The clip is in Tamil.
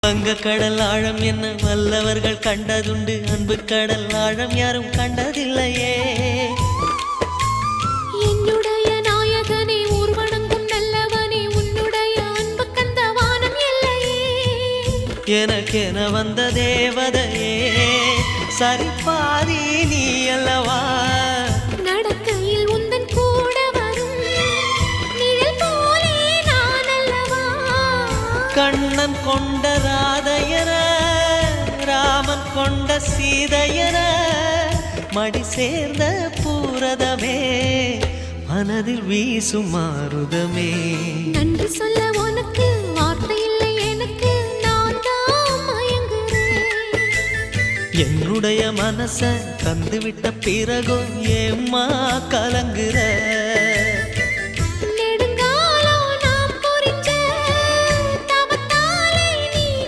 வங்க கடல் ஆழம் என்ன வல்லவர்கள் கண்டதுண்டு, அன்பு கடல் ஆழம் யாரும் கண்டதில்லையே. என்னுடைய நாயகனே ஊர்வணங்கும் நல்லவனே, உன்னுடைய அன்பு கந்த வானம் இல்லையே. எனக்கென வந்த தேவதையே சரிபாதி நீ அல்லவா. நடக்கையில் உந்தன் கூட வரும் நிழல் போலே நான் அல்லவா. கண்ணன் கொண்ட ராதையர ராமன் கொண்ட சீதையர மடி சேர்ந்த பூரதமே மனதில் வீசும் மாருதமே. நன்றி சொல்ல உனக்கு வார்த்தை இல்லை எனக்கு, நான் தான் மயங்குறேன். என்னுடைய மனச தந்துவிட்ட பிறகும் ஏம்மா கலங்குற.